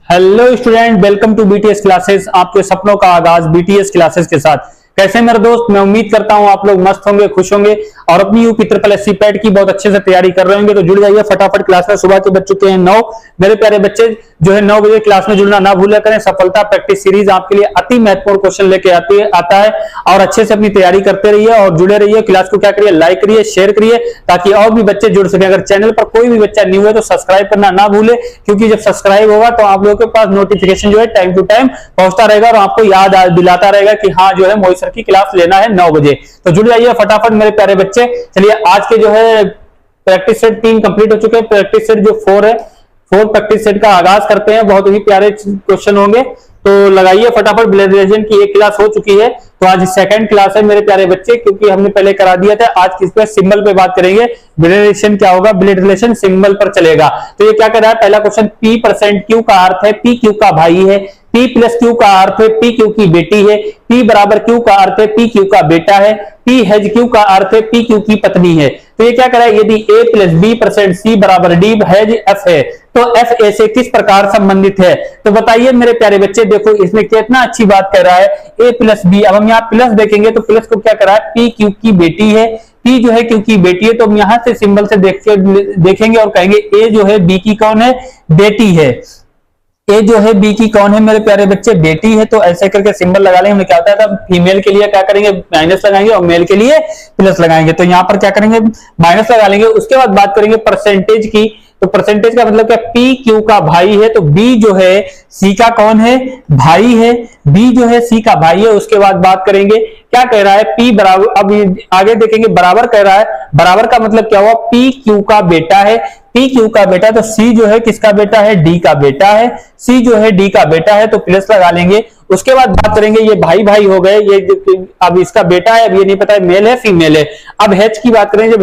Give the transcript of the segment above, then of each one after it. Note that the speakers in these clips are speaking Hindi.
Hello student, welcome to BTS classes. आपके सपनों का आगाज बीटीएस क्लासेस के साथ। कैसे मेरे दोस्त, मैं उम्मीद करता हूं आप लोग मस्त होंगे, खुश होंगे और अपनी यूपी ट्रिपल एससी पैट की बहुत अच्छे से तैयारी कर रहे होंगे। तो जुड़ जाइए फटाफट, क्लास में सुबह के बज चुके हैं 9। मेरे प्यारे बच्चे जो है 9 बजे क्लास में जुड़ना ना भूला करें। सफलता प्रैक्टिस सीरीज आपके लिए अति महत्वपूर्ण क्वेश्चन लेके आता है और अच्छे से अपनी तैयारी करते रहिए और जुड़े रहिए। क्लास को क्या करिए, लाइक करिए, शेयर करिए ताकि और भी बच्चे जुड़ सके। अगर चैनल पर कोई भी बच्चा न्यू है तो सब्सक्राइब करना ना भूले, क्योंकि जब सब्सक्राइब होगा तो आप लोगों के पास नोटिफिकेशन जो है टाइम टू टाइम पहुंचता रहेगा और आपको याद दिलाता रहेगा कि हाँ जो है मोहित सर की क्लास लेना है 9 बजे। तो जुड़ जाइए फटाफट मेरे प्यारे बच्चे। चलिए आज के जो है प्रैक्टिस सेट 3 कंप्लीट हो चुके हैं। प्रैक्टिस सेट जो 4 है, 4 प्रैक्टिस सेट का आगाज करते हैं। बहुत ही प्यारे क्वेश्चन होंगे, तो लगाइए फटाफट। ब्लड रिलेशन की एक क्लास हो चुकी है, तो आज सेकंड क्लास है मेरे प्यारे बच्चे, क्योंकि हमने पहले करा दिया था। आज किस पे, सिंबल पे बात करेंगे। ब्लड रिलेशन क्या होगा, ब्लड रिलेशन सिंबल पर चलेगा। तो ये क्या कर रहा है, पहला क्वेश्चन P% Q का अर्थ है P Q का भाई है, P प्लस Q का अर्थ है P Q की बेटी है, P बराबर Q का अर्थ है P Q का बेटा है, P हैज Q का अर्थ है P Q की पत्नी है। तो ये क्या कर रहा है, यदि A प्लस B% C बराबर D हैज F है तो F A से किस प्रकार संबंधित है। तो बताइए मेरे प्यारे बच्चे, देखो इसमें कितना अच्छी बात कर रहा है A प्लस B। अब हम यहाँ प्लस देखेंगे तो प्लस को क्या कर रहा है, P Q की बेटी है, P जो है Q की बेटी है। तो हम यहां से सिंबल से देखेंगे और कहेंगे A जो है B की कौन है, बेटी है। ए जो है बी की कौन है मेरे प्यारे बच्चे, बेटी है। तो ऐसे करके सिंबल लगा लेंगे। हमने क्या होता था, फीमेल के लिए क्या करेंगे, माइनस लगाएंगे और मेल के लिए प्लस लगाएंगे। तो यहाँ पर क्या करेंगे, माइनस लगा लेंगे। उसके बाद बात करेंगे परसेंटेज की। तो परसेंटेज का मतलब क्या, पी क्यू का भाई है तो बी जो है सी का कौन है, भाई है। बी जो है सी का भाई है। उसके बाद बात करेंगे क्या कह रहा है, पी बराबर, अब आगे देखेंगे बराबर कह रहा है। बराबर का मतलब क्या हुआ, पी क्यू का बेटा है। पी क्यू का बेटा, तो सी जो है किसका बेटा है, डी का बेटा है। सी जो है डी का बेटा है तो प्लस लगा लेंगे। उसके बाद बात करेंगे, ये भाई भाई हो गए, ये अब इसका बेटा है, अब ये नहीं पता है मेल है फीमेल है। अब हेज की बात करेंगे।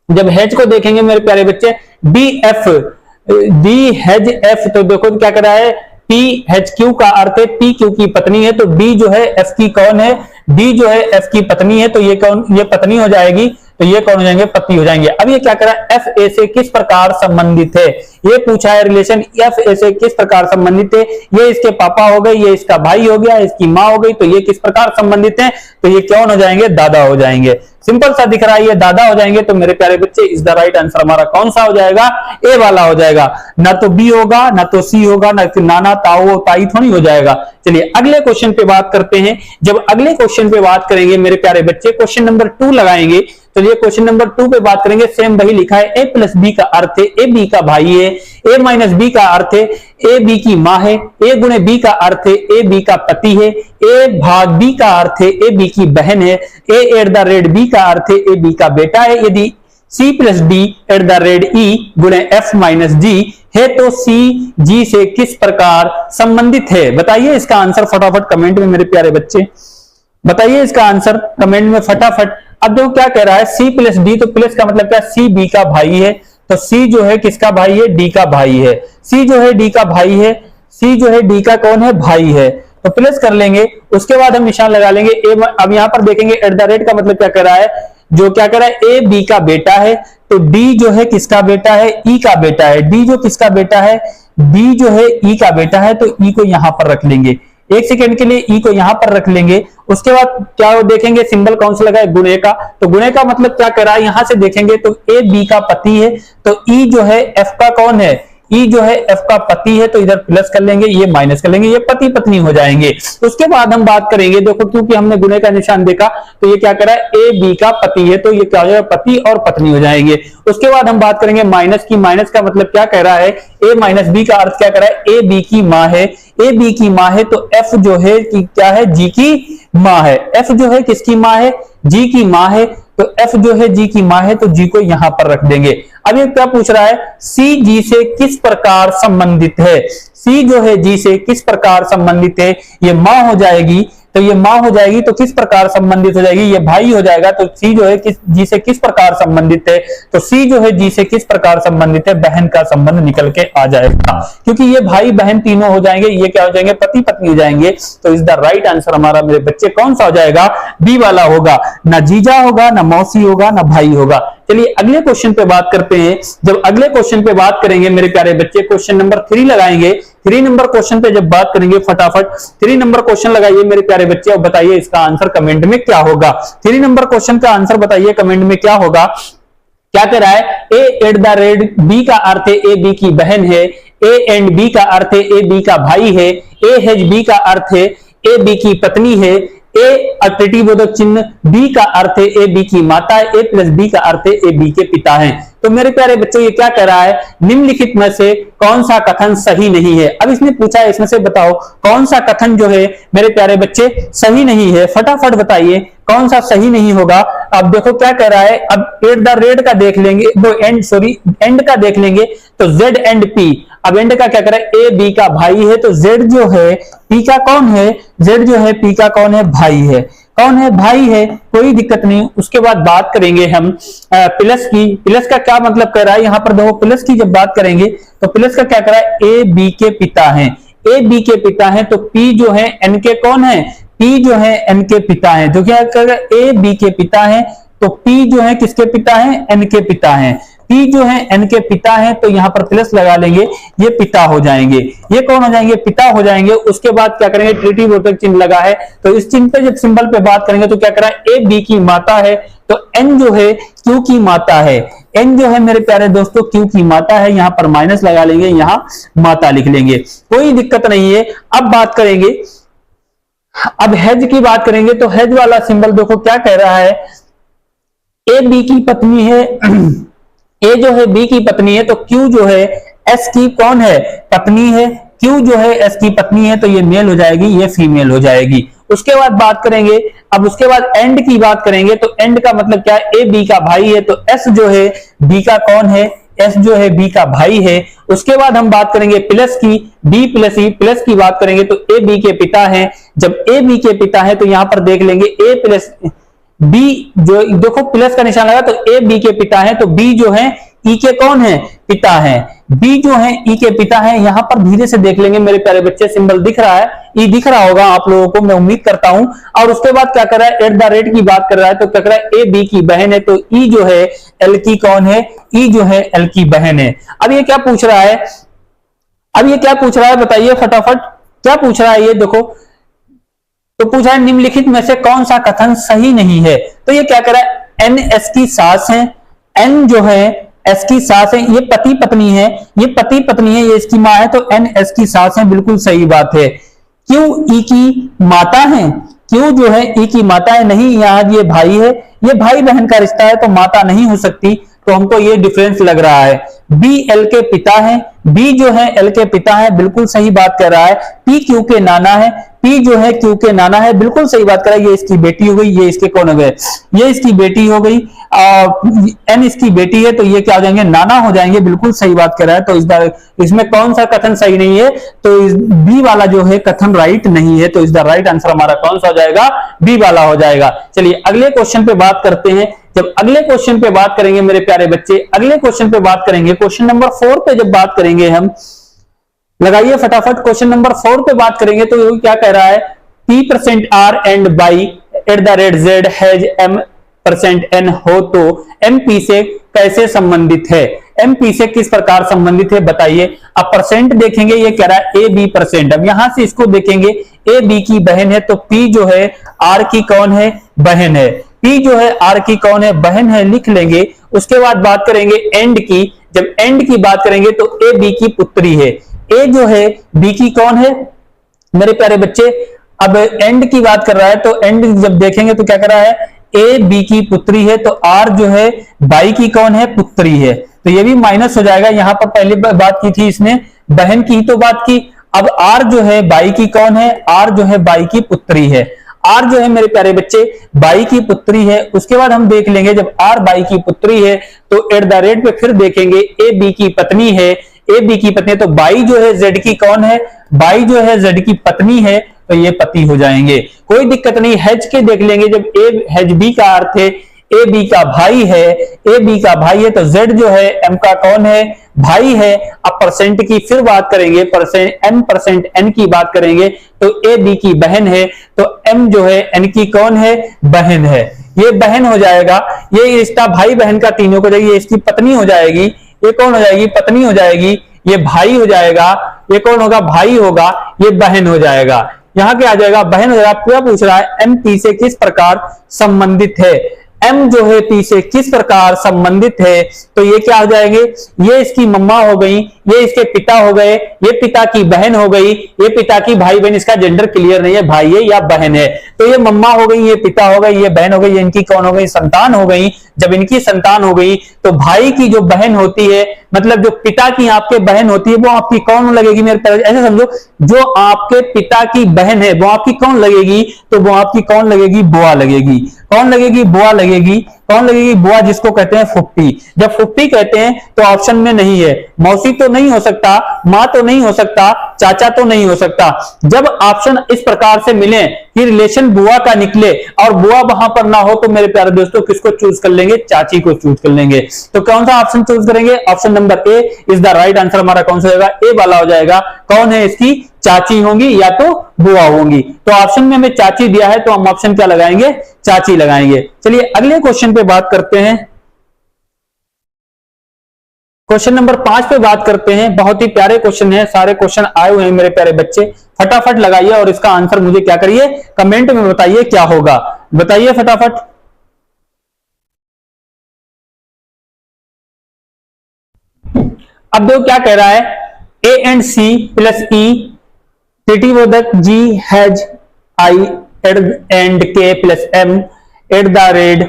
जब हेज को देखेंगे मेरे प्यारे बच्चे, डी हैज एफ, तो देखो क्या कर रहा है, पी हैज क्यू का अर्थ है पी क्यू की पत्नी है। तो डी जो है एफ की कौन है, डी जो है एफ की पत्नी है। तो ये कौन, ये पत्नी हो जाएगी, तो ये कौन हो जाएंगे, पति हो जाएंगे। अब ये क्या कर रहा है, एफ ए से किस प्रकार संबंधित है, ये पूछा है। रिलेशन एफ ए से किस प्रकार संबंधित है, ये इसके पापा हो गए, ये इसका भाई हो गया, इसकी माँ हो गई। तो ये किस प्रकार संबंधित है, तो ये कौन हो जाएंगे, दादा हो जाएंगे। सिंपल सा दिख रहा है, ये दादा हो जाएंगे। तो मेरे प्यारे बच्चे इज द राइट आंसर हमारा कौन सा हो जाएगा, ए वाला हो जाएगा। ना तो बी होगा, ना तो सी होगा, ना तो नाना ताऊ ताई थोड़ी हो जाएगा। चलिए अगले क्वेश्चन पे बात करते हैं। जब अगले क्वेश्चन पे बात करेंगे मेरे प्यारे बच्चे, क्वेश्चन नंबर 2 लगाएंगे। तो ये क्वेश्चन नंबर 2 पे बात करेंगे। सेम वही लिखा है, ए प्लस बी का अर्थ है ए बी का भाई है, ए माइनस बी का अर्थ है ए बी की माँ है, ए गुणे बी का अर्थ है ए बी का पति है, ए भाग बी का अर्थ है ए बी की बहन है, A at the rate B का अर्थ है ए बी का बेटा है। यदि C plus D at the rate E गुणे एफ माइनस जी है तो सी जी से किस प्रकार संबंधित है। बताइए इसका आंसर फटाफट कमेंट में मेरे प्यारे बच्चे, बताइए इसका आंसर कमेंट में फटाफट। अब देखो क्या कह रहा है, सी प्लस डी, तो प्लस का मतलब क्या, सी बी का भाई है। तो सी जो है किसका भाई है, डी का भाई है। सी जो है डी का भाई है, सी जो है डी का कौन है, भाई है। तो प्लस कर लेंगे। उसके बाद हम निशान लगा लेंगे। अब यहां पर देखेंगे एट द रेट का मतलब क्या कर रहा है, जो क्या कर रहा है, ए बी का बेटा है। तो डी जो है किसका बेटा है, ई का बेटा है। डी जो किसका बेटा है, डी जो है ई का बेटा है। तो ई को यहां पर रख लेंगे, एक सेकेंड के लिए ई को यहां पर रख लेंगे। उसके बाद क्या देखेंगे, सिंबल कौन सा लगा है, गुणे का। तो गुणे का मतलब क्या कर रहा है, यहां से देखेंगे तो ए बी का पति है। तो ई जो है एफ का कौन है, ई जो है एफ का पति है। तो इधर प्लस कर लेंगे, ये माइनस कर लेंगे, ये पति पत्नी हो जाएंगे। उसके बाद हम बात करेंगे, देखो क्योंकि हमने गुणे का निशान देखा तो ये क्या कर रहा है, ए बी का पति है। तो ये क्या हो जाएगा, पति और पत्नी हो जाएंगे। उसके बाद हम बात करेंगे माइनस की। माइनस का मतलब क्या कह रहा है, ए माइनस बी का अर्थ क्या कर रहा है, ए बी की माँ है। ए बी की माँ है तो एफ जो है क्या है, जी की माँ है। एफ जो है किसकी माँ है, जी की माँ है। तो एफ जो है जी की माँ है, तो जी को यहां पर रख देंगे। अब ये क्या पूछ रहा है, सी जी से किस प्रकार संबंधित है। सी जो है जी से किस प्रकार संबंधित है, ये माँ हो जाएगी। तो ये माँ हो जाएगी, तो किस प्रकार संबंधित हो जाएगी, ये भाई हो जाएगा, तो सी जो है जी से किस प्रकार संबंधित है, तो सी जो है जी से किस प्रकार संबंधित है, बहन का संबंध निकल के आ जाएगा, क्योंकि ये भाई बहन तीनों हो जाएंगे, ये क्या हो जाएंगे, पति पत्नी हो जाएंगे। तो इज द राइट आंसर हमारा मेरे बच्चे कौन सा हो जाएगा, बी वाला होगा। ना जीजा होगा, ना मौसी होगा, ना भाई होगा। चलिए अगले क्वेश्चन पे बात करते हैं। जब अगले क्वेश्चन पे बात करेंगे मेरे प्यारे बच्चे, क्वेश्चन नंबर 3 लगाएंगे। 3 नंबर क्वेश्चन पे जब बात करेंगे, फटाफट 3 नंबर क्वेश्चन लगाइए मेरे प्यारे बच्चे और बताइए इसका आंसर कमेंट में क्या होगा। 3 नंबर क्वेश्चन का आंसर बताइए कमेंट में क्या होगा। क्या कह रहा है, A at the rate B का अर्थ है ए बी की बहन है, ए एंड बी का अर्थ है ए बी का भाई है, ए हैज बी का अर्थ है ए बी की पत्नी है, ए प्रतिबोधक चिन्ह, बी का अर्थ है ए बी की माता है, ए प्लस बी का अर्थ है ए बी के पिता है। तो मेरे प्यारे बच्चों ये क्या कह रहा है, निम्नलिखित में से कौन सा कथन सही नहीं है। अब इसने पूछा है इसमें से बताओ कौन सा कथन जो है मेरे प्यारे बच्चे सही नहीं है, फटाफट बताइए कौन सा सही नहीं होगा। अब देखो क्या कह रहा है, अब एट द रेट का देख लेंगे, एंड का देख लेंगे तो जेड एंड पी। अब एंड का क्या कर रहा है, ए बी का भाई है, तो जेड जो है पी का कौन है, जेड जो है पी का कौन है, भाई है। कौन है, भाई है, कोई दिक्कत नहीं। उसके बाद बात करेंगे हम प्लस की। प्लस का क्या मतलब कर रहा है, यहां पर देखो प्लस की जब बात करेंगे तो प्लस का क्या कर रहा है, ए बी के पिता है, ए बी के पिता है, तो पी जो है एन के कौन है, पी जो है एन के पिता है। तो क्या कर रहा है, ए बी के पिता है, तो पी जो है किसके पिता है, एन के पिता है। पी जो है एन के पिता है, तो यहां पर प्लस लगा लेंगे, ये पिता हो जाएंगे। ये कौन हो जाएंगे, पिता हो जाएंगे। उसके बाद क्या करेंगे, ट्रिटिवोटक चिन्ह लगा है, तो इस चिन्ह पे जब सिंबल पे बात करेंगे तो क्या करा है, ए बी की माता है, तो एन जो है क्यू की माता है। एन जो है मेरे प्यारे दोस्तों क्यू की माता है, यहां पर माइनस लगा लेंगे, यहां माता लिख लेंगे, कोई दिक्कत नहीं है। अब बात करेंगे, अब हेज की बात करेंगे, तो हेज वाला सिंबल देखो क्या कह रहा है, ए बी की पत्नी है, ए जो है बी की पत्नी है, तो क्यू जो है एस की कौन है, पत्नी है। क्यू जो है एस की पत्नी है, तो ये मेल हो जाएगी, ये फीमेल हो जाएगी। उसके बाद बात करेंगे, अब उसके बाद एंड की बात करेंगे, तो एंड का मतलब क्या है, ए बी का भाई है, तो एस जो है बी का कौन है, एस जो है बी का भाई है। उसके बाद हम बात करेंगे प्लस की, बी प्लस ई, प्लस की बात करेंगे तो ए बी के पिता है। जब ए बी के पिता है तो यहां पर देख लेंगे ए प्लस बी, जो देखो प्लस का निशान लगा, तो ए बी के पिता है, तो बी जो है ई के कौन है, पिता है। बी जो है ई के पिता है, यहां पर धीरे से देख लेंगे मेरे प्यारे बच्चे, सिंबल दिख रहा है, ई दिख रहा होगा आप लोगों को, मैं उम्मीद करता हूं। और उसके बाद क्या कर रहा है, एट द रेट की बात कर रहा है, तो क्या कर रहा है, ए बी की बहन है, तो ई जो है एल की कौन है, ई जो है एल की बहन है। अब ये क्या पूछ रहा है, अब ये क्या पूछ रहा है बताइए फटाफट, क्या पूछ रहा है ये देखो, तो पूछा है निम्नलिखित में से कौन सा कथन सही नहीं है। तो ये क्या कर रहा है, एन एस की सास है, एन जो है एस की सास है, ये पति पत्नी है, ये पति पत्नी है, ये इसकी माँ है, तो एन एस की सास है, बिल्कुल सही बात है। क्यू ई की माता है, क्यू जो है ई की माता है, नहीं, यहाँ ये भाई है, ये भाई बहन का रिश्ता है, तो माता नहीं हो सकती, तो हमको ये डिफरेंस लग रहा है। बी एल के पिता है, बी जो है एल के पिता है, बिल्कुल सही बात कर रहा है। पी क्यू के नाना है, पी जो है क्यू के नाना है, बिल्कुल सही बात कर रहा है। ये इसकी बेटी हो गई, ये इसके कौन हो गए, ये इसकी बेटी हो गई, एन इसकी बेटी है, तो ये क्या हो जाएंगे, नाना हो जाएंगे, बिल्कुल सही बात कर रहा है। तो इसमें कौन सा कथन सही नहीं है, तो बी वाला जो है कथन राइट नहीं है, तो इस द राइट आंसर हमारा कौन सा हो जाएगा, बी वाला हो जाएगा। चलिए अगले क्वेश्चन पे बात करते हैं। जब अगले क्वेश्चन पे बात करेंगे मेरे प्यारे बच्चे, अगले क्वेश्चन पे बात करेंगे, क्वेश्चन नंबर 4 पे जब बात करेंगे हम, लगाइए फटाफट, क्वेश्चन नंबर 4 पे बात करेंगे, तो ये क्या कह रहा है, P% R and by eight the rate Z has M%N हो तो MP से कैसे संबंधित है, MP से किस प्रकार संबंधित है बताइए। अब परसेंट देखेंगे, ये कह रहा है ए बी परसेंट। अब यहां से इसको देखेंगे, ए बी की बहन है, तो P जो है R की कौन है, बहन है। P जो है R की कौन है, बहन है, लिख लेंगे। उसके बाद बात करेंगे एंड की, जब एंड की बात करेंगे तो ए बी की पुत्री है, ए जो है बी की कौन है मेरे प्यारे बच्चे। अब एंड की बात कर रहा है, तो एंड जब देखेंगे तो क्या कर रहा है, ए बी की पुत्री है, तो आर जो है बाई की कौन है, पुत्री है, तो ये भी माइनस हो जाएगा। यहां पर पहले बात की थी इसने बहन की तो बात की, अब आर जो है बाई की कौन है, आर जो है बाई की पुत्री है, आर जो है मेरे प्यारे बच्चे बाई की पुत्री है। उसके बाद हम देख लेंगे, जब आर बाई की पुत्री है तो एट द रेट पे फिर देखेंगे ए बी की पत्नी है, ए बी की पत्नी, तो बाई जो है जेड की कौन है, बाई जो है जेड की पत्नी है, तो ये पति हो जाएंगे, कोई दिक्कत नहीं। हैज के देख लेंगे, जब ए हैज बी का अर्थ है ए बी का भाई है, ए बी का भाई है तो जेड जो है एम का कौन है, भाई है। अब परसेंट की फिर बात करेंगे, परसेंट एन की बात करेंगे तो ए बी की बहन है, तो एम जो है एन की कौन है, बहन है। ये बहन हो जाएगा, ये रिश्ता भाई बहन का तीनों को जाएगी, ये इसकी पत्नी हो जाएगी, ये कौन हो जाएगी, पत्नी हो जाएगी, ये भाई हो जाएगा, ये कौन होगा, भाई होगा, ये बहन हो जाएगा। यहां क्या आ जाएगा, बहन हो जाएगा। पूरा पूछ रहा है एम पी से किस प्रकार संबंधित है, एम जो है पी से किस प्रकार संबंधित है, तो ये क्या हो जाएंगे, ये इसकी मम्मा हो गई, ये इसके पिता हो गए, ये पिता की बहन हो गई, ये पिता की भाई बहन, इसका जेंडर क्लियर नहीं है, भाई है या बहन है, तो ये मम्मा हो गई, ये पिता हो गई, ये बहन हो गई, ये इनकी कौन हो गई, संतान हो गई। जब इनकी संतान हो गई तो भाई की जो बहन होती है, मतलब जो पिता की आपके बहन होती है, वो आपकी कौन लगेगी मेरे प्यारे, ऐसे समझो, जो आपके पिता की बहन है वो आपकी कौन लगेगी, तो वो आपकी कौन लगेगी, बुआ लगेगी। कौन लगेगी, बुआ लगेगी। कौन लगेगी, बुआ, जिसको कहते हैं फुप्पी। जब फुप्पी कहते हैं तो ऑप्शन में नहीं है, मौसी तो नहीं हो सकता, मां तो नहीं हो सकता, चाचा तो नहीं हो सकता। जब ऑप्शन इस प्रकार से मिले कि रिलेशन बुआ का निकले और बुआ वहां पर ना हो, तो मेरे प्यारे दोस्तों किसको चूज कर लेंगे, चाची को चूज कर लेंगे। तो कौन सा ऑप्शन चूज करेंगे, option number A is the right answer. हमारा कौन सा होगा, ए वाला हो जाएगा। कौन है, इसकी चाची होंगी या तो बुआ होंगी। तो ऑप्शन में हमें चाची दिया है तो हम ऑप्शन क्या लगाएंगे, चाची लगाएंगे। चलिए अगले क्वेश्चन पे बात करते हैं, क्वेश्चन नंबर 5 पे बात करते हैं। बहुत ही प्यारे क्वेश्चन है, सारे क्वेश्चन आए हुए हैं मेरे प्यारे बच्चे, फटाफट लगाइए और इसका आंसर मुझे क्या करिए, कमेंट में बताइए क्या होगा, बताइए फटाफट। अब देखो क्या कह रहा है, A and C plus E प्रतिबोधक G has I and K plus M at the rate,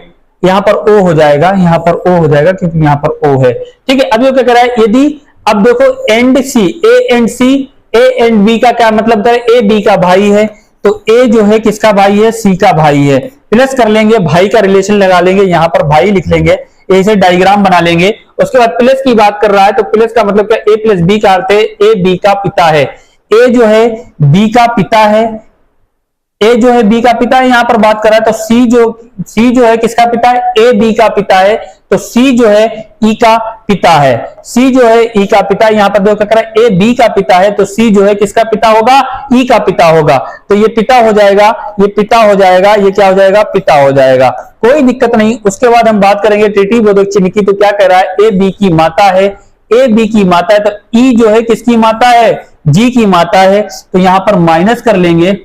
यहां पर ओ हो जाएगा, यहां पर ओ हो जाएगा क्योंकि यहां पर ओ है। ठीक है, अब ये क्या कह रहा है, यदि अब देखो and C, A and C, A and B का क्या मतलब है, ए बी का भाई है, तो ए जो है किसका भाई है, सी का भाई है। प्लस कर लेंगे, भाई का रिलेशन लगा लेंगे, यहां पर भाई लिख लेंगे, ऐसे डायग्राम बना लेंगे। उसके बाद प्लस की बात कर रहा है तो प्लस का मतलब क्या, ए प्लस बी का अर्थ है ए बी का पिता है। ए जो है बी का पिता है, ए जो है बी का पिता है, यहां पर बात कर रहा है तो सी जो है किसका पिता है, ए बी का पिता है, तो सी जो है ई का पिता है। सी जो है ई का पिता है, यहां पर देखो क्या है, ए बी का पिता है, तो सी जो है किसका पिता होगा, ई का पिता होगा, तो ये पिता हो जाएगा, ये पिता हो जाएगा, ये क्या हो जाएगा, पिता हो जाएगा, कोई दिक्कत नहीं। उसके बाद हम बात करेंगे टीटी बोधक चिन्ह की, तो क्या कह रहा है, ए बी की माता है, ए बी की माता है, तो ई जो है किसकी माता है, जी की माता है, तो यहां पर माइनस कर लेंगे,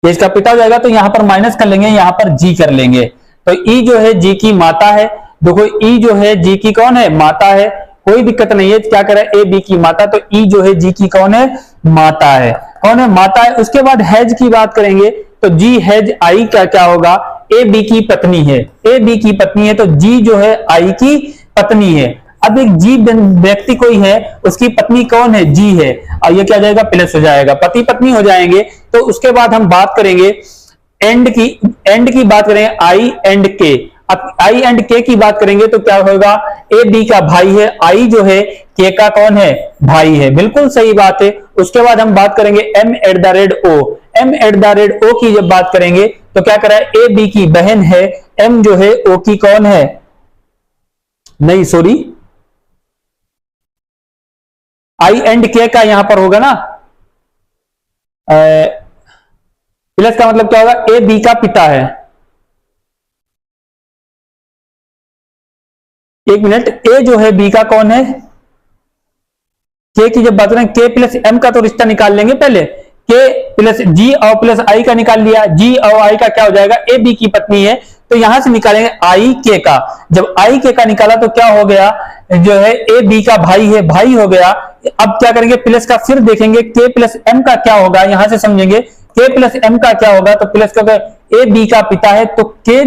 ये इसका पिता हो जाएगा, तो यहां पर माइनस कर लेंगे, यहां पर जी कर लेंगे, तो ई जो है जी की माता है। देखो ई जो है जी की कौन है, माता है, कोई दिक्कत नहीं है। क्या करे, ए बी की माता, तो ई जो है जी की कौन है, माता है। कौन है, माता है। उसके बाद हैज की बात करेंगे तो जी हैज आई का क्या होगा, ए बी की पत्नी है, ए बी की पत्नी है, तो जी जो है आई की पत्नी है। अब एक जी व्यक्ति कोई है, उसकी पत्नी कौन है, जी है, और ये क्या हो जाएगा, प्लस हो जाएगा, पति पत्नी हो जाएंगे। तो उसके बाद हम बात करेंगे एंड की बात करेंगे, आई एंड के। अब आई एंड के की बात करेंगे तो क्या होगा, ए बी का भाई है, आई जो है के का कौन है, भाई है, बिल्कुल सही बात है। उसके बाद हम बात करेंगे M at the rate O, M at the rate O की जब बात करेंगे तो क्या करा है, ए बी की बहन है, एम जो है ओ की कौन है, नहीं सॉरी, आई एंड के का यहां पर होगा ना, प्लस का मतलब क्या होगा, ए बी का पिता है। एक मिनट, ए जो है बी का कौन है, के की जब बात करें, के प्लस एम का तो रिश्ता निकाल लेंगे पहले, के प्लस जी और प्लस आई का निकाल लिया, जी और आई का क्या हो जाएगा, ए बी की पत्नी है, तो यहां से निकालेंगे आई के का। जब आई के का निकाला तो क्या हो गया, जो है ए बी का भाई है, भाई हो गया। अब क्या करेंगे, प्लस का फिर देखेंगे के प्लस एम का क्या होगा, यहां से समझेंगे के प्लस एम का क्या होगा, तो प्लस का ए बी का पिता है, तो के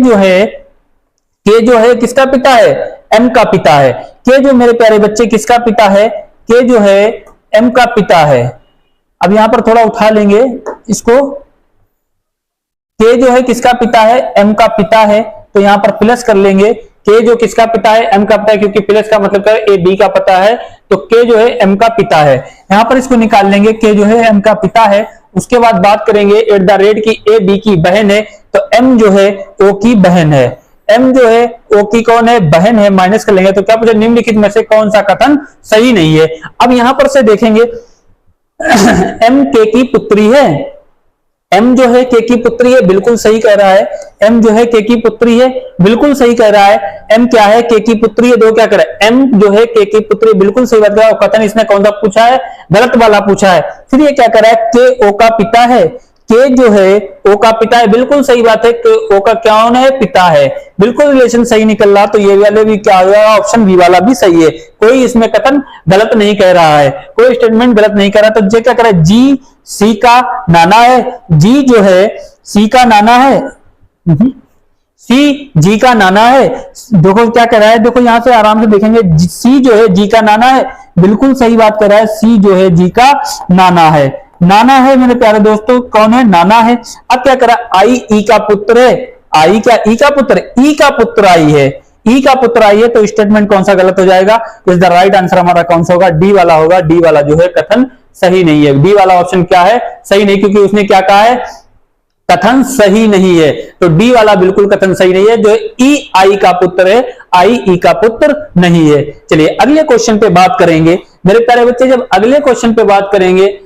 जो है किसका पिता है, एम का पिता है। के जो मेरे प्यारे बच्चे किसका पिता है, के जो है एम का पिता है। अब यहां पर थोड़ा उठा लेंगे इसको, के जो है किसका पिता है, एम का पिता है, तो यहां पर प्लस कर लेंगे, के जो किसका पिता है, एम का पिता है, क्योंकि प्लस का मतलब क्या है, ए बी का पता है, तो के जो है एम का पिता है। यहां पर इसको निकाल लेंगे, के जो है m का पिता है। उसके बाद बात करेंगे एट द रेट की ए बी की बहन है, तो m जो है o की बहन है। m जो है o की कौन है, बहन है। माइनस कर लेंगे तो क्या पूछा, निम्नलिखित में से कौन सा कथन सही नहीं है। अब यहां पर से देखेंगे m के की पुत्री है, m जो है के की पुत्री है, बिल्कुल सही कह रहा है। m जो है के की पुत्री है, बिल्कुल सही कह रहा है। m क्या है, के की पुत्री है। दो क्या कर रहा है, m जो है के की पुत्री, बिल्कुल सही बात कर रहा है। कथन इसने कौन सा पूछा है, गलत वाला पूछा है। फिर ये क्या कर रहा है, के ओ का पिता है, के जो है ओ का पिता है, बिल्कुल सही बात है। के ओ का क्या है, पिता है, बिल्कुल रिलेशन सही निकल रहा। तो ये वाले भी क्या होगा, ऑप्शन बी वाला भी सही है। कोई इसमें कथन गलत नहीं कह रहा है, कोई स्टेटमेंट गलत नहीं कर रहा। तो ये क्या कर रहा है, जी सी का नाना है, जी जो है सी का नाना है, सी जी का नाना है। देखो क्या कह रहा है, देखो यहां से आराम से देखेंगे, सी जो है जी का नाना है, बिल्कुल सही बात कर रहा है। सी जो है जी का नाना है, नाना है मेरे प्यारे दोस्तों, कौन है, नाना है। अब क्या करा, आई ई का पुत्र है, आई क्या ई का पुत्र, ई का पुत्र आई है, ई का पुत्र आई है। तो स्टेटमेंट कौन सा गलत हो जाएगा, इज द राइट आंसर हमारा कौन सा होगा, डी वाला होगा। डी वाला जो है कथन सही नहीं है, डी वाला ऑप्शन क्या है, सही नहीं, क्योंकि उसने क्या कहा है, कथन सही नहीं है। तो डी वाला बिल्कुल कथन सही नहीं है, जो ई आई का पुत्र है, आई ई का पुत्र नहीं है। चलिए अगले क्वेश्चन पे बात करेंगे मेरे प्यारे बच्चे। जब अगले क्वेश्चन पे बात करेंगे,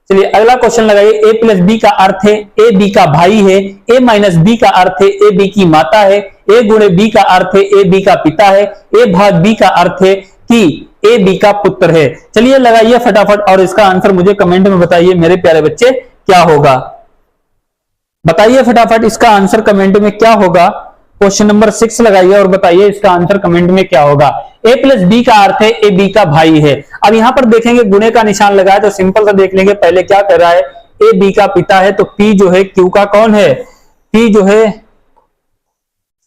चलिए अगला क्वेश्चन लगाइए। ए प्लस बी का अर्थ है ए बी का भाई है, ए माइनस बी का अर्थ है ए बी की माता है, ए गुणे बी का अर्थ है ए बी का पिता है, ए भाग बी का अर्थ है कि ए बी का पुत्र है। चलिए लगाइए फटाफट और इसका आंसर मुझे कमेंट में बताइए मेरे प्यारे बच्चे क्या होगा। बताइए फटाफट इसका आंसर कमेंट में क्या होगा। क्वेश्चन नंबर 6 लगाइए और बताइए इसका आंसर कमेंट में क्या होगा। ए प्लस बी का अर्थ है ए बी का भाई है। अब यहां पर देखेंगे गुणे का निशान लगाया तो सिंपल सा देख लेंगे। पहले क्या कर रहा है, ए बी का पिता है, तो पी जो है क्यू का कौन है, पी जो है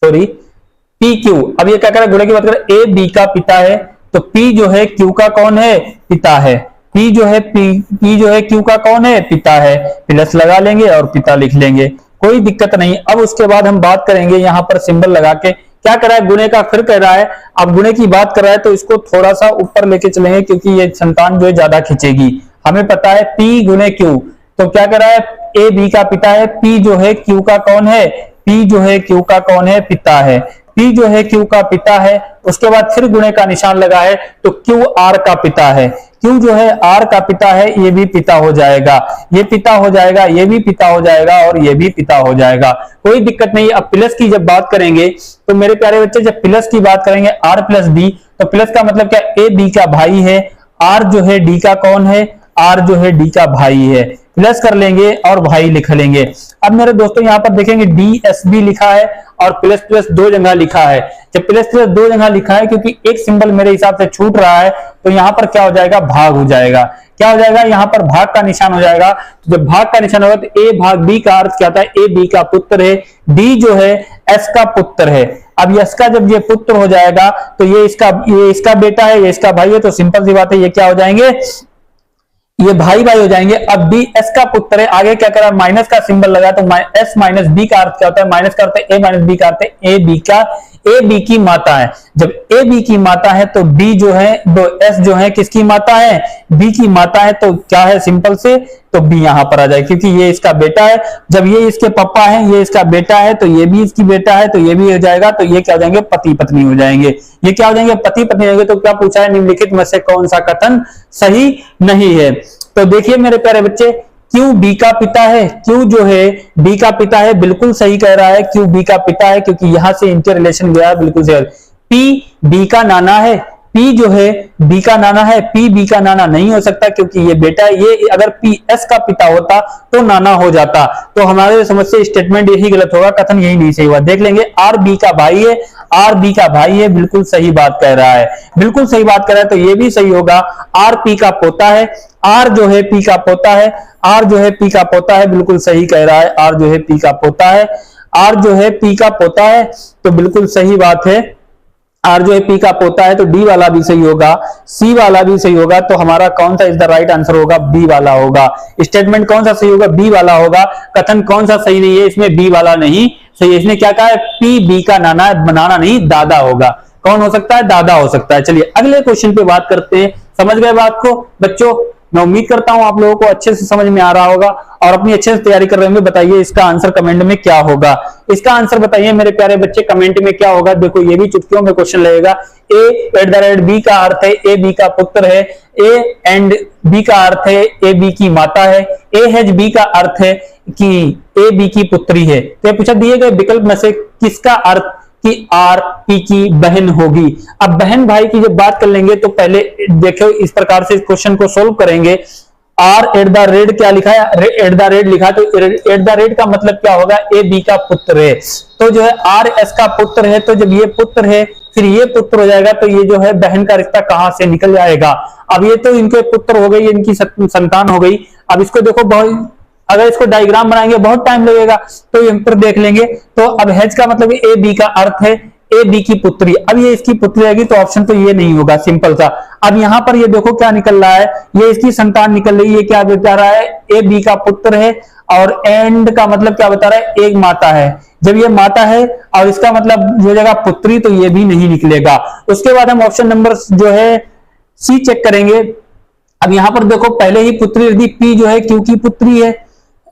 सॉरी पी क्यू। अब ये क्या कर रहा है, गुणे की बात करें, ए बी का पिता है, तो पी जो है क्यू का कौन है, पिता है। पी जो है पी जो है क्यू का कौन है, पिता है। प्लस लगा लेंगे और पिता लिख लेंगे, कोई दिक्कत नहीं। अब उसके बाद हम बात करेंगे यहां पर सिंबल लगा के, क्या कर रहा है, गुणे का फिर कह रहा है। अब गुणे की बात कर रहा है तो इसको थोड़ा सा ऊपर लेके चलेंगे, क्योंकि ये संतान जो है ज्यादा खींचेगी। हमें पता है पी गुणे क्यू, तो क्या कर रहा है, ए बी का पिता है, पी जो है क्यू का कौन है, पी जो है क्यू का कौन है, पिता है। पी जो है क्यू का पिता है, उसके बाद फिर गुणे का निशान लगा है, तो क्यू आर का पिता है। क्यू जो है आर का पिता है, ये भी पिता हो जाएगा, ये पिता हो जाएगा, ये भी पिता हो जाएगा और ये भी पिता हो जाएगा, कोई दिक्कत नहीं। अब प्लस की जब बात करेंगे तो मेरे प्यारे बच्चे, जब प्लस की बात करेंगे आर प्लस बी, तो प्लस का मतलब क्या, ए बी का भाई है, आर जो है डी का कौन है, आर जो है डी का भाई है। प्लस कर लेंगे और भाई लिख लेंगे। अब मेरे दोस्तों यहां पर देखेंगे डी एस बी लिखा है और प्लस प्लस दो जगह लिखा है। जब प्लस प्लस दो जगह लिखा है, क्योंकि एक सिंबल मेरे हिसाब से छूट रहा है, तो यहां पर क्या हो जाएगा, भाग हो जाएगा। क्या हो जाएगा, यहां पर भाग का निशान हो जाएगा। तो जब भाग का निशान होगा तो ए भाग बी का अर्थ क्या होता है, ए बी का पुत्र है, डी जो है एस का पुत्र है। अब यस का जब ये पुत्र हो जाएगा तो ये इसका बेटा है, ये इसका भाई है, तो सिंपल सी बात है, ये क्या हो जाएंगे, ये भाई भाई हो जाएंगे। अब बी एस का पुत्र है, आगे क्या करा, माइनस का सिंबल लगा, तो एस माइनस बी का अर्थ क्या होता है, माइनस का अर्थ है ए माइनस बी का अर्थ है ए बी की माता है। जब ए बी की माता है तो बी जो है, एस जो है किसकी माता है, बी की माता है, तो क्या है, सिंपल से तो बी यहां पर आ जाए, क्योंकि ये इसका बेटा है। जब ये इसके पापा है, ये इसका बेटा है, तो ये भी इसकी बेटा है, तो ये भी हो जाएगा। तो ये क्या हो जाएंगे, पति पत्नी हो जाएंगे। ये क्या हो जाएंगे, पति पत्नी हो जाएंगे। तो क्या पूछा है, निम्नलिखित में से कौन सा कथन सही नहीं है। तो देखिए मेरे प्यारे बच्चे, क्यू बी का पिता है, क्यू जो है बी का पिता है, बिल्कुल सही कह रहा है, क्यू बी का पिता है, क्योंकि यहां से इंटर रिलेशन गया, बिल्कुल सही। पी बी का नाना है, पी जो है बी का नाना है, पी बी का नाना नहीं हो सकता, क्योंकि ये बेटा है। ये अगर पी एस का पिता होता तो नाना हो जाता। तो हमारे समझ से स्टेटमेंट यही गलत होगा, कथन यही नहीं सही हुआ। देख लेंगे, आर बी का भाई है, आर बी का भाई है, बिल्कुल सही बात कह रहा है, बिल्कुल सही बात कह रहा है, तो ये भी सही होगा। आर पी का पोता है, आर जो है पी का पोता है, आर जो है पी का पोता है, बिल्कुल सही कह रहा है, आर जो है पी का पोता है, आर जो है पी का पोता है, तो बिल्कुल सही बात है, आर जो है पी का पोता है। तो डी वाला भी सही होगा, सी वाला भी सही होगा। तो हमारा कौन सा इज द राइट आंसर होगा, बी वाला होगा। स्टेटमेंट कौन सा सही होगा, बी वाला होगा। कथन कौन सा सही नहीं है, इसमें बी वाला नहीं सही है। इसने क्या कहा है, पी बी का नाना, बनाना नहीं दादा होगा। कौन हो सकता है, दादा हो सकता है। चलिए अगले क्वेश्चन पे बात करते हैं। समझ गए बात को बच्चों, मैं उम्मीद करता हूं आप लोगों को अच्छे से समझ में आ रहा होगा और अपनी अच्छे से तैयारी कर रहे होंगे। बताइए इसका आंसर कमेंट में क्या होगा। इसका आंसर बताइए मेरे प्यारे बच्चे कमेंट में क्या होगा। देखो ये भी चुटकियों में क्वेश्चन लगेगा। a@b का अर्थ है ए बी का पुत्र है। ए एंड बी का अर्थ है ए बी की माता है। a_b का अर्थ है कि ए बी की पुत्री है। तो पूछा दिए गए विकल्प में से किसका अर्थ कि आर पी की बहन होगी। अब बहन भाई की जब बात कर लेंगे तो पहले देखो इस प्रकार से इस क्वेश्चन को सोल्व करेंगे। r@ क्या लिखा है, @ लिखा, तो @ का मतलब क्या होगा, ए बी का पुत्र है। तो जो है आर एस का पुत्र है, तो जब ये पुत्र है फिर ये पुत्र हो जाएगा, तो ये जो है बहन का रिश्ता कहां से निकल जाएगा। अब ये तो इनके पुत्र हो गई, इनकी संतान हो गई। अब इसको देखो बहुत, अगर इसको डायग्राम बनाएंगे बहुत टाइम लगेगा, तो यहाँ पर देख लेंगे। तो अब हेज का मतलब ए बी का अर्थ है ए बी की पुत्री। अब ये इसकी पुत्री आएगी तो ऑप्शन तो ये नहीं होगा, सिंपल सा। अब यहाँ पर ये देखो क्या निकल रहा है, ये इसकी संतान निकल रही है। क्या बता रहा है, ए बी का पुत्र है, और एंड का मतलब क्या बता रहा है, एक माता है। जब ये माता है और इसका मतलब जो जगह पुत्री, तो ये भी नहीं निकलेगा। उसके बाद हम ऑप्शन नंबर जो है सी चेक करेंगे। अब यहां पर देखो पहले ही पुत्री यदि पी जो है क्यू की पुत्री है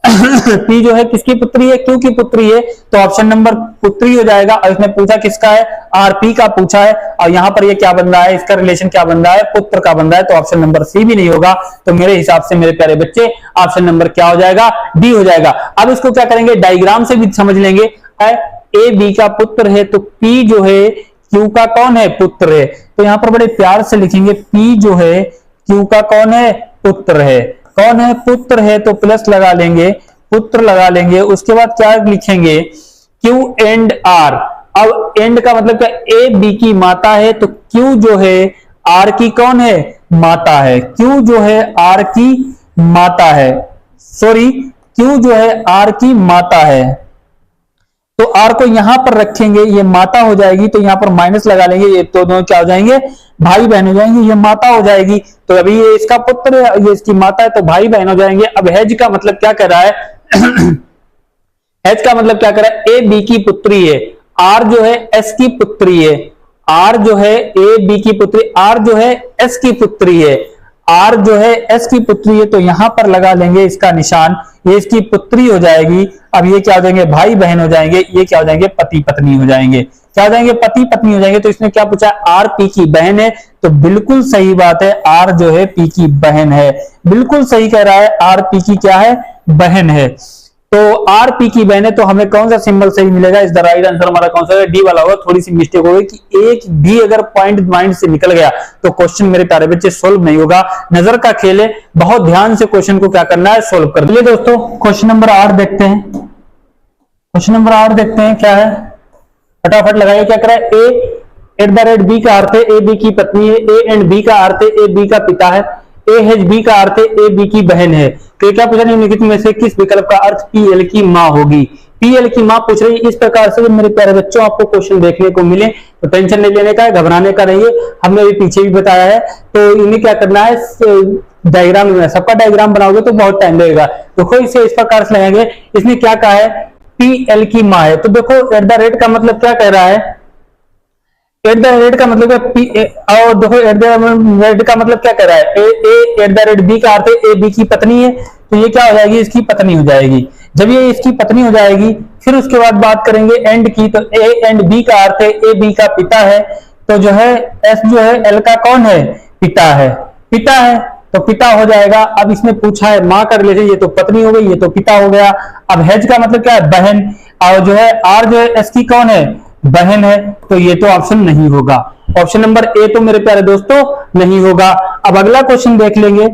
पी जो है किसकी पुत्री है, क्यू की पुत्री है, तो ऑप्शन नंबर पुत्री हो जाएगा। और इसने पूछा किसका है, आरपी का पूछा है, और यहां पर ये क्या बन रहा है, इसका रिलेशन क्या बन रहा है, पुत्र का बन रहा है। तो ऑप्शन नंबर सी भी नहीं होगा। तो मेरे हिसाब से मेरे प्यारे बच्चे ऑप्शन नंबर क्या हो जाएगा, डी हो जाएगा। अब इसको क्या करेंगे, डायग्राम से भी समझ लेंगे। ए बी का पुत्र है तो पी जो है क्यू का कौन है, पुत्र है। तो यहां पर बड़े प्यार से लिखेंगे, पी जो है क्यू का कौन है, पुत्र है। कौन है, पुत्र है, तो प्लस लगा लेंगे, पुत्र लगा लेंगे। उसके बाद क्या लिखेंगे, क्यू एंड आर। अब एंड का मतलब क्या, ए बी की माता है, तो क्यू जो है आर की कौन है, माता है। क्यू जो है आर की माता है, सॉरी क्यू जो है आर की माता है। तो आर को यहां पर रखेंगे, ये माता हो जाएगी, तो यहां पर माइनस लगा लेंगे। ये तो दोनों क्या हो जाएंगे, भाई बहन हो जाएंगे। ये माता हो जाएगी, तो अभी ये इसका पुत्र है, ये इसकी माता है, तो भाई बहन हो जाएंगे। अब हेज का मतलब क्या कह रहा है हेज का मतलब क्या कह रहा है, ए बी की पुत्री है, आर जो है एस की पुत्री है। आर जो है ए बी की पुत्री, आर जो है एस की पुत्री है। आर जो है एस की पुत्री है, तो यहां पर लगा लेंगे इसका निशान, ये इसकी पुत्री हो जाएगी। अब ये क्या हो जाएंगे, भाई बहन हो जाएंगे। ये क्या हो जाएंगे, पति पत्नी हो जाएंगे। क्या हो जाएंगे, पति पत्नी हो जाएंगे। तो इसने क्या पूछा, आर पी की बहन है, तो बिल्कुल सही बात है, आर जो है पी की बहन है। बिल्कुल सही कह रहा है, आर पी की क्या है, बहन है। तो आर पी की बहन है, तो हमें कौन सा सिंबल सही मिलेगा, इस राइट आंसर हमारा कौन सा है, डी वाला होगा। थोड़ी सी मिस्टेक हो गई कि एक भी अगर पॉइंट माइंड से निकल गया तो क्वेश्चन मेरे प्यारे बच्चे सोल्व नहीं होगा। नजर का खेल है, बहुत ध्यान से क्वेश्चन को क्या करना है, सोल्व कर। चलिए दोस्तों क्वेश्चन नंबर 8 देखते हैं। क्वेश्चन नंबर 8 देखते हैं क्या है, फटाफट लगाइए। क्या कर रहा है, a@b का अर्थ है ए बी की पत्नी है। ए एंड बी का अर्थ है ए बी का पिता है। a_b का अर्थ है ए बी की बहन है। तो क्या पूछा, निम्नलिखित में से किस विकल्प का अर्थ पीएल की मां होगी। पीएल की मां पूछ रही है। इस प्रकार से मेरे प्यारे बच्चों आपको क्वेश्चन देखने को मिले तो टेंशन नहीं लेने का है, घबराने का नहीं है। हमने अभी पीछे भी बताया है। तो इन्हें क्या करना है, डायग्राम में सबका डायग्राम बनाओगे तो बहुत टाइम लगेगा। देखो इसे इस प्रकार से लगाएंगे। इसने क्या कहा है, पीएल की मां है। तो देखो @ का मतलब क्या कह रहा है, @ का मतलब और देखो @ का मतलब क्या कह रहा है, a@b का अर्थ है ए बी की पत्नी है, तो ये क्या हो जाएगी, इसकी पत्नी हो जाएगी। जब ये इसकी पत्नी हो जाएगी फिर उसके बाद बात करेंगे एंड की, तो ए एंड बी का अर्थ है ए बी का पिता है। तो जो है एस जो है एल का कौन है, पिता है। पिता है तो पिता हो जाएगा। अब इसने पूछा है मां का रिलेशन, ये तो पत्नी हो गई, ये तो पिता हो गया। अब हेज का मतलब क्या है, बहन, और जो है आर जो है एस की कौन है, बहन है। तो ये तो ऑप्शन नहीं होगा, ऑप्शन नंबर ए तो मेरे प्यारे दोस्तों नहीं होगा। अब अगला क्वेश्चन देख लेंगे,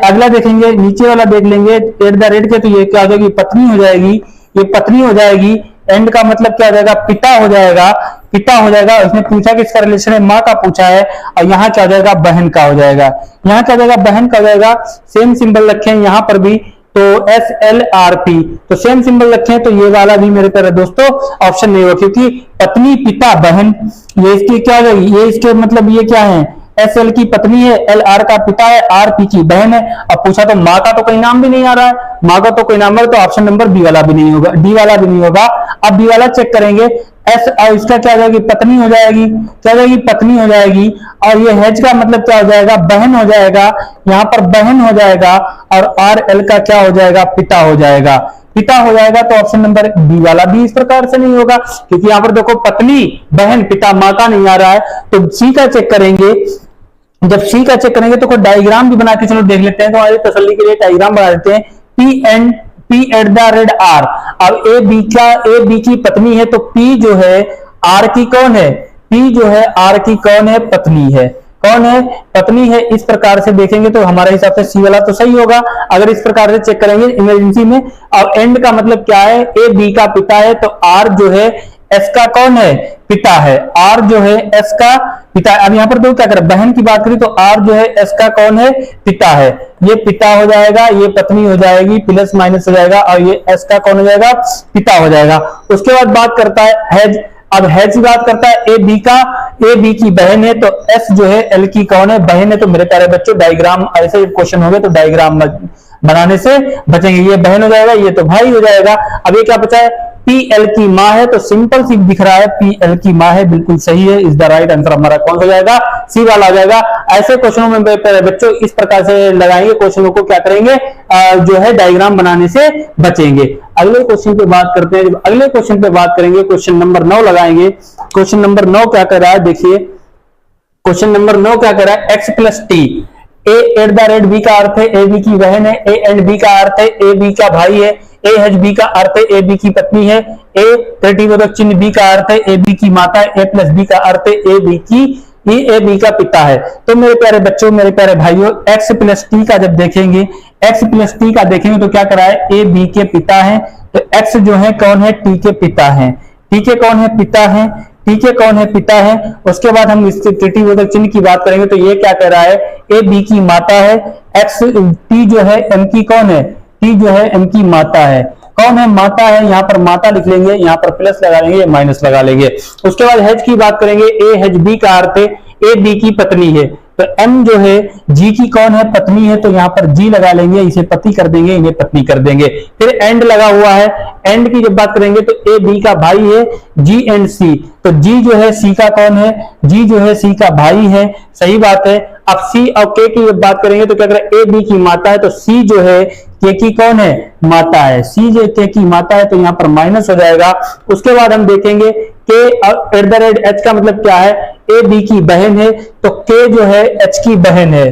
अगला देखेंगे, नीचे वाला देख लेंगे @ के, तो ये क्या हो जाएगी, पत्नी हो जाएगी। ये पत्नी हो जाएगी। एंड का मतलब क्या हो जाएगा, पिता हो जाएगा। पिता हो जाएगा। उसने पूछा कि इसका रिलेशन है, माँ का पूछा है, और यहाँ क्या हो जाएगा, बहन का हो जाएगा। यहाँ क्या हो जाएगा, बहन का हो जाएगा। सेम सिंबल रखे हैं यहाँ पर भी, तो SLRP, तो सेम सिंबल रखे हैं। तो ये वाला भी मेरे प्यारे दोस्तों ऑप्शन नहीं होगा, क्योंकि पत्नी पिता बहन, ये इसकी क्या हो जाएगी, ये इसके मतलब ये क्या है, SL की पत्नी है, LR का पिता है, RP की बहन है। अब पूछा तो माँ का तो कहीं नाम भी नहीं आ रहा है, माँ का तो कोई नाम है, तो ऑप्शन नंबर बी वाला भी नहीं होगा, डी वाला भी नहीं होगा। अब बी वाला चेक करेंगे, एस और इसका क्या हो जाएगी, पत्नी हो जाएगी, क्या हो जाएगी, पत्नी हो जाएगी। और ये हेज का मतलब क्या हो जाएगा, बहन हो जाएगा, यहाँ पर बहन हो जाएगा। और आर एल का क्या हो जाएगा, पिता हो जाएगा, पिता हो जाएगा। तो ऑप्शन नंबर बी वाला भी इस प्रकार से नहीं होगा, क्योंकि यहाँ पर देखो पत्नी, बहन, पिता, माँ का नहीं आ रहा है। तो सी का चेक करेंगे, जब सी का चेक करेंगे तो कोई डायग्राम भी बना के चलो देख लेते हैं, तो हमारी तसल्ली के लिए डायग्राम बना देते हैं। P at the rate R. अब ए बी की पत्नी है, तो पी जो है आर की कौन है, पी जो है आर की कौन है, पत्नी है, कौन है, पत्नी है। इस प्रकार से देखेंगे तो हमारे हिसाब से सी वाला तो सही होगा, अगर इस प्रकार से चेक करेंगे इमरजेंसी में। अब एंड का मतलब क्या है, ए बी का पिता है, तो आर जो है एस का कौन है, पिता है, आर जो है एस का पिता है। अब यहाँ पर तो क्या करें, बहन की बात करें तो आर जो है एस का कौन है, पिता है, ये पिता हो जाएगा, ये पत्नी हो जाएगी, प्लस माइनस हो जाएगा, और ये एस का कौन हो जाएगा, पिता हो जाएगा। उसके बाद बात करता है हेज। अब हेज की बात करता है ए बी की बहन है, तो एस जो है एल की कौन है, बहन है। तो मेरे प्यारे बच्चों डायग्राम ऐसे क्वेश्चन हो गए तो डायग्राम बनाने से बचेंगे। ये बहन हो जाएगा, ये तो भाई हो जाएगा। अब ये क्या बचा है, पी एल की माँ है, तो सिंपल सी दिख रहा है, पी एल की माँ है, बिल्कुल सही है। इज द राइट आंसर हमारा कौन सा जाएगा, सी वाला आ जाएगा। ऐसे क्वेश्चनों में बच्चों इस प्रकार से लगाएंगे, क्वेश्चनों को क्या करेंगे, जो है डायग्राम बनाने से बचेंगे। अगले क्वेश्चन पे बात करते हैं। जब अगले क्वेश्चन पे बात करेंगे, क्वेश्चन नंबर 9 लगाएंगे। क्वेश्चन नंबर 9 क्या कर रहा है, देखिए क्वेश्चन नंबर 9 क्या कर रहा है, x plus T. A at the rate B का अर्थ है ए बी की बहन है, ए एंड बी का अर्थ है ए बी का भाई है, ए एच बी का अर्थ है ए बी की पत्नी है, ए प्रतिरोधक चिन्ह बी का अर्थ है ए बी की माता है, ए प्लस बी का अर्थ है ए बी का पिता है। तो मेरे प्यारे बच्चों, मेरे प्यारे भाइयों, एक्स प्लस टी का जब देखेंगे, एक्स प्लस टी का देखेंगे तो क्या करा है, ए बी के पिता है, तो एक्स जो है कौन है, टी के पिता है, टी के कौन है, पिता है, टी के कौन है, पिता है। उसके बाद हम इसके प्रतिरोधक चिन्ह की बात करेंगे तो ये क्या कह रहा है, ए बी की माता है, एक्स टी जो है एम की कौन है, टी जो है एम की माता है, कौन है, माता है। यहाँ पर माता लिख लेंगे, यहाँ पर प्लस लगा लेंगे, माइनस लगा लेंगे। उसके बाद हेज की बात करेंगे, ए हेज बी का अर्थ है ए बी की पत्नी है, तो एम जो है जी की कौन है, पत्नी है, तो यहाँ पर जी लगा लेंगे, इसे पति कर देंगे, इन्हें पत्नी कर देंगे। फिर एंड लगा हुआ है, एंड की जब बात करेंगे तो ए बी का भाई है, जी एंड सी, तो जी जो है सी का कौन है, जी जो है सी का भाई है, सही बात है। अब सी और के की जब बात करेंगे तो क्या करें, ए बी की माता है, तो सी जो है के की कौन है, माता है, सी जो के की माता है, तो यहाँ पर माइनस हो जाएगा। उसके बाद हम देखेंगे के एट द रेट एच का मतलब क्या है, ए बी की बहन है, तो के जो है एच की बहन है,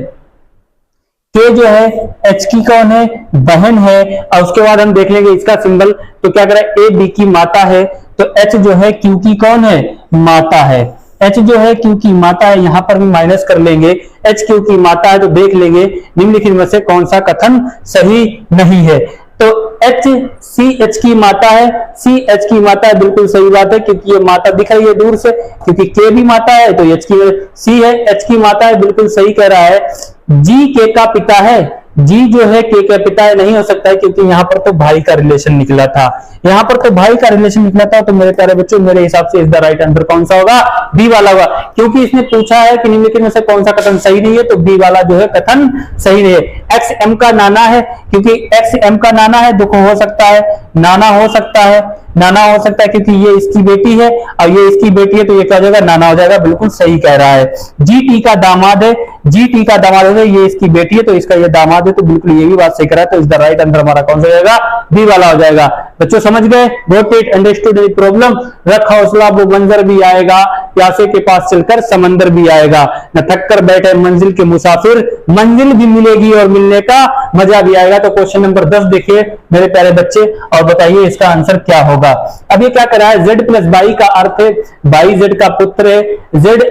के जो है एच की कौन है, बहन है। और उसके बाद हम देख लेंगे इसका सिंबल, तो क्या करें, ए बी की माता है, तो एच जो है क्यू की कौन है, माता है, एच जो है क्यू की माता है, यहां पर भी माइनस कर लेंगे, एच क्यू की माता है, तो देख लेंगे निम्नलिखित में से कौन सा कथन सही नहीं है। तो एच सी एच की माता है, सी एच की माता है, बिल्कुल सही बात है, क्योंकि ये माता दिख रही है दूर से, क्योंकि के भी माता है तो एच की, सी है एच की माता है, बिल्कुल सही कह रहा है। जी के का पिता है, जी जो है के का पिता है, नहीं हो सकता है, क्योंकि यहाँ पर तो भाई का रिलेशन निकला था, यहाँ पर तो भाई का रिलेशन निकला था। तो मेरे प्यारे बच्चों, मेरे हिसाब से इस द राइट आंसर कौन सा होगा, बी वाला होगा, क्योंकि इसने पूछा है कि निम्नलिखित में से कौन सा कथन सही नहीं है, तो बी वाला जो है कथन सही नहीं है। एक्स एम का नाना है, क्योंकि एक्स एम का नाना है, दुख हो सकता है, नाना हो सकता है, नाना हो सकता है, क्योंकि ये इसकी बेटी है और ये इसकी बेटी है, तो ये क्या हो जाएगा, नाना हो जाएगा, बिल्कुल सही कह रहा है। जी टी का दामाद है, जी टी का दामाद है, ये इसकी बेटी है, तो इसका ये दामाद है, तो बिल्कुल ये भी बात सही कर रहा है। तो इस द राइट आंसर हमारा कौन सा हो जाएगा, बी वाला हो जाएगा। बच्चों समझ गए, got it, understood the problem. रख हौसला वो मंजर भी आएगा, प्यासे के पास चलकर समंदर भी आएगा, न थक कर बैठे मंजिल के मुसाफिर, मंजिल भी मिलेगी और मिलने का मजा भी आएगा। तो क्वेश्चन नंबर 10 देखिए मेरे प्यारे बच्चे, और बताइए इसका आंसर क्या होगा। अब ये क्या करा है, जेड प्लस बाई का अर्थ है बाई जेड का पुत्र है, जेड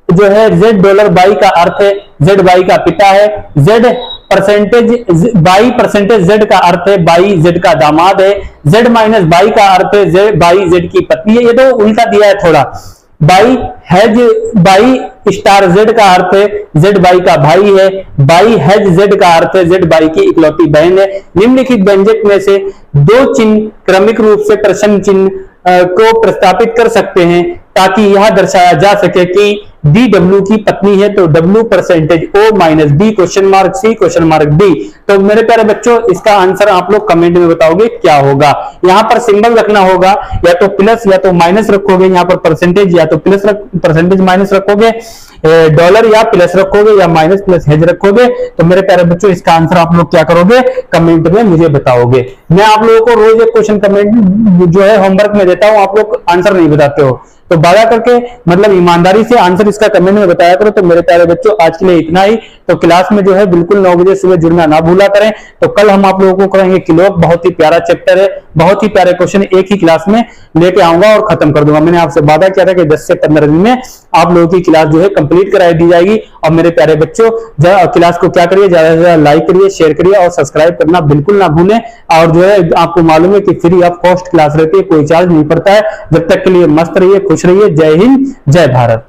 जो है जेड डॉलर बाई का अर्थ है जेड बाई का पिता है, Z percentage by percentage Z का अर्थ है बाई जेड का दामाद है, जेड माइनस बाई का अर्थ है जेड बाई जेड की पत्नी है। ये तो उल्टा दिया है थोड़ा, by has by star Z का अर्थ है जेड बाई का भाई है, बाई हैज जेड का अर्थ है जेड बाई की इकलौती बहन है। निम्नलिखित व्यंजक में से दो चिन्ह क्रमिक रूप से प्रश्न चिन्ह को प्रस्तापित कर सकते हैं, ताकि यह दर्शाया जा सके कि डी डब्ल्यू की पत्नी है, तो W percentage O minus B question mark C question mark D. तो मेरे प्यारे बच्चों इसका आंसर आप लोग कमेंट में बताओगे क्या होगा। यहां पर सिंबल रखना होगा, या तो प्लस या तो माइनस रखोगे, यहां पर परसेंटेज या तो प्लस परसेंटेज माइनस रखोगे, डॉलर या प्लस रखोगे, या माइनस प्लस हेज रखोगे। तो मेरे प्यारे बच्चों इसका आंसर आप लोग क्या करोगे, कमेंट में मुझे बताओगे। मैं आप लोगों को रोज एक क्वेश्चन कमेंट जो है होमवर्क में देता हूं, आप लोग आंसर नहीं बताते हो, तो बाधा करके मतलब ईमानदारी से आंसर इसका कमेंट में बताया करो। तो मेरे प्यारे बच्चों आज के लिए इतना ही। तो क्लास में जो है बिल्कुल 9 बजे सुबह जुड़ना ना भूला करें। तो कल हम आप लोगों को करेंगे किलोक, बहुत ही प्यारा चैप्टर है, बहुत ही प्यारे क्वेश्चन एक ही क्लास में लेके आऊंगा और खत्म कर दूंगा। मैंने आपसे वादा किया था कि 10 से 15 दिन में आप लोगों की क्लास जो है कंप्लीट कराई दी जाएगी। और मेरे प्यारे बच्चों क्लास को क्या करिए, ज्यादा से ज्यादा लाइक करिए, शेयर करिए और सब्सक्राइब करना बिल्कुल ना भूलें। और जो है आपको मालूम है कि फ्री ऑफ कॉस्ट क्लास रहती है, कोई चार्ज नहीं पड़ता है। जब तक के लिए मस्त रहिए, खुश रहिए। जय हिंद, जय भारत।